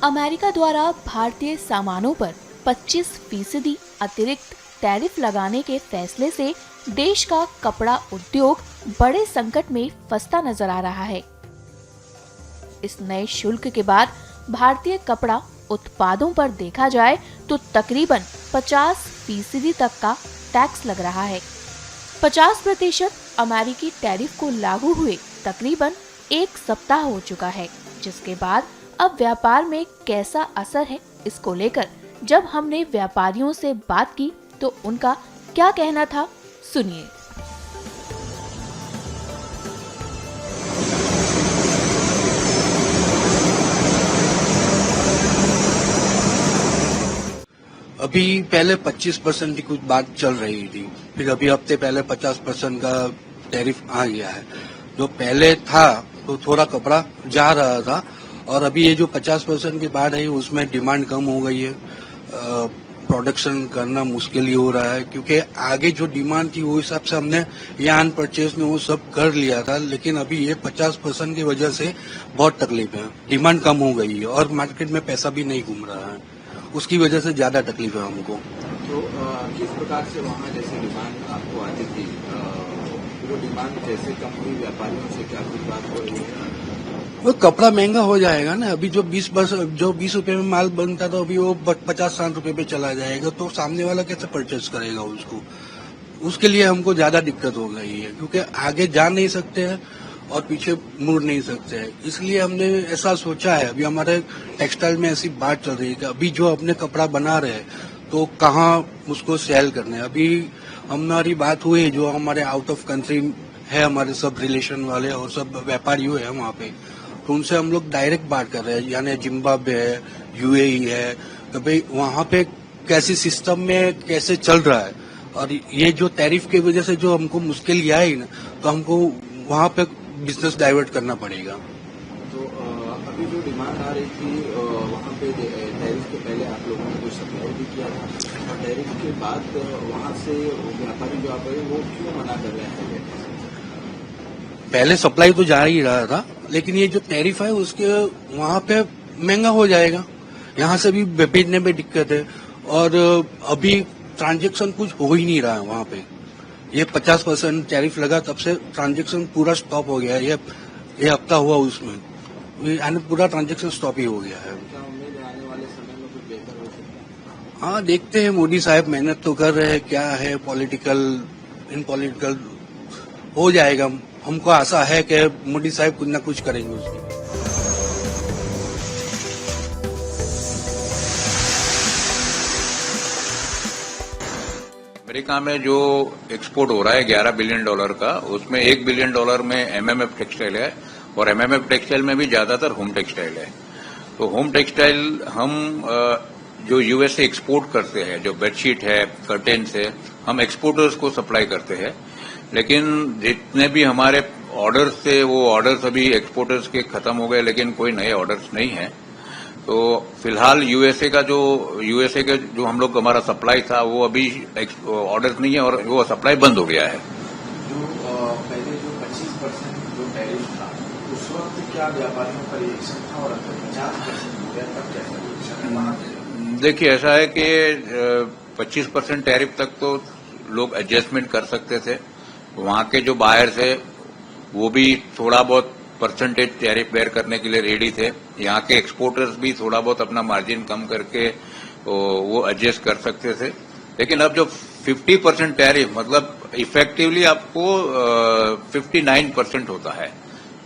America द्वारा भारतीय सामानों पर 25% अतिरिक्त टैरिफ लगाने के फैसले से देश का कपड़ा उद्योग बड़े संकट में फंसता नजर आ रहा है। इस नए शुल्क के बाद भारतीय कपड़ा उत्पादों पर देखा जाए तो तकरीबन 50% तक का टैक्स लग रहा है। 50% अमेरिकी टैरिफ को लागू हुए तकरीबन एक सप्ताह हो चुका है, जिसके बाद अब व्यापार में कैसा असर है इसको लेकर जब हमने व्यापारियों से बात की तो उनका क्या कहना था, सुनिए। अभी पहले 25% की कुछ बात चल रही थी, फिर अभी हफ्ते पहले 50% का टैरिफ आ गया है। जो पहले था तो थोड़ा कपड़ा जा रहा था और अभी ये जो 50% की बात है उसमें डिमांड कम हो गई है। प्रोडक्शन करना मुश्किल ही हो रहा है क्योंकि आगे जो डिमांड थी वो हिसाब से हमने यान परचेज में वो सब कर लिया था, लेकिन अभी ये 50% की वजह से बहुत तकलीफ है। डिमांड कम हो गई है और मार्केट में पैसा भी नहीं घूम रहा है, उसकी वजह से ज्यादा तकलीफ है हमको। तो किस प्रकार से वहाँ जैसे डिमांड आपको आती थी, वो डिमांड जैसे कम हुई, व्यापारियों से क्या कुछ बात हो रही है? वो कपड़ा महंगा हो जाएगा ना। अभी जो 20 रुपए में माल बनता था अभी वो 50-60 रुपए पे चला जाएगा, तो सामने वाला कैसे परचेज करेगा उसको। उसके लिए हमको ज्यादा दिक्कत हो गई है क्योंकि आगे जा नहीं सकते हैं और पीछे मुड़ नहीं सकते हैं। इसलिए हमने ऐसा सोचा है, अभी हमारे टेक्सटाइल में ऐसी बात चल रही है कि अभी जो अपने कपड़ा बना रहे हैं तो कहाँ उसको सेल करना है। अभी हमारी बात हुई, जो हमारे आउट ऑफ कंट्री है, हमारे सब रिलेशन वाले और सब व्यापारी हुए हैं वहाँ पे, तो उनसे हम लोग डायरेक्ट बात कर रहे हैं। यानी जिम्बाब्वे है, यूएई है, तो भाई वहाँ पे कैसे सिस्टम में कैसे चल रहा है। और ये जो टैरिफ की वजह से जो हमको मुश्किल आई ना, तो हमको वहाँ पे बिजनेस डाइवर्ट करना पड़ेगा। तो अभी जो डिमांड आ रही थी वहाँ पे टैरिफ के पहले आप लोगों ने कुछ सप्लाई भी किया था और टैरिफ के बाद वहाँ से व्यापारी जो आप वो क्यों मना कर रहे हैं? पहले सप्लाई तो जा ही रहा था, लेकिन ये जो टैरिफ है उसके वहाँ पे महंगा हो जाएगा, यहाँ से भी भेजने में दिक्कत है। और अभी ट्रांजैक्शन कुछ हो ही नहीं रहा है वहाँ पे। ये 50% टैरिफ लगा तब से ट्रांजैक्शन पूरा स्टॉप हो गया है। ये हफ्ता हुआ उसमें, यानी पूरा ट्रांजैक्शन स्टॉप ही हो गया है। क्या उम्मीद है आने वाले समय में कुछ बेहतर हो सकता है? हाँ, देखते हैं। मोदी साहब मेहनत तो कर रहे हैं, क्या है पॉलिटिकल हो जाएगा। हमको आशा है कि मोदी साहब कुछ न कुछ करेंगे उसकी। अमेरिका में जो एक्सपोर्ट हो रहा है $11 बिलियन का, उसमें $1 बिलियन में एमएमएफ टेक्सटाइल है और एमएमएफ टेक्सटाइल में भी ज्यादातर होम टेक्सटाइल है। तो होम टेक्सटाइल हम जो यूएस से एक्सपोर्ट करते हैं, जो बेडशीट है, कर्टेन्स है, हम एक्सपोर्टर्स को सप्लाई करते हैं। लेकिन जितने भी हमारे ऑर्डर्स थे वो ऑर्डर्स अभी एक्सपोर्टर्स के खत्म हो गए, लेकिन कोई नए ऑर्डर्स नहीं है। तो फिलहाल यूएसए का जो हम लोग हमारा सप्लाई था वो अभी ऑर्डर्स नहीं है और वो सप्लाई बंद हो गया है। जो पहले जो 25% जो टैरिफ था उस वक्त क्या व्यापारियों का रिएक्शन था और अब 50% हो गया, तब कैसा रिएक्शन है? देखिए, ऐसा है कि 25% टैरिफ तक तो लोग एडजस्टमेंट कर सकते थे। वहां के जो बायर्स है वो भी थोड़ा बहुत परसेंटेज टैरिफ बेयर करने के लिए रेडी थे। यहाँ के एक्सपोर्टर्स भी थोड़ा बहुत अपना मार्जिन कम करके वो एडजस्ट कर सकते थे। लेकिन अब जो 50% टैरिफ, मतलब इफेक्टिवली आपको 59% होता है,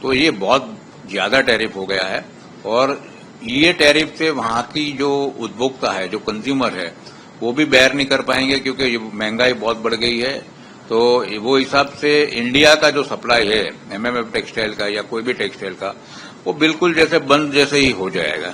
तो ये बहुत ज्यादा टैरिफ हो गया है। और ये टैरिफ से वहां की जो उपभोक्ता है, जो कंज्यूमर है, वो भी बेयर नहीं कर पाएंगे क्योंकि महंगाई बहुत बढ़ गई है। तो वो हिसाब से इंडिया का जो सप्लाई है एमएमएफ टेक्सटाइल का या कोई भी टेक्सटाइल का, वो बिल्कुल जैसे बंद जैसे ही हो जाएगा।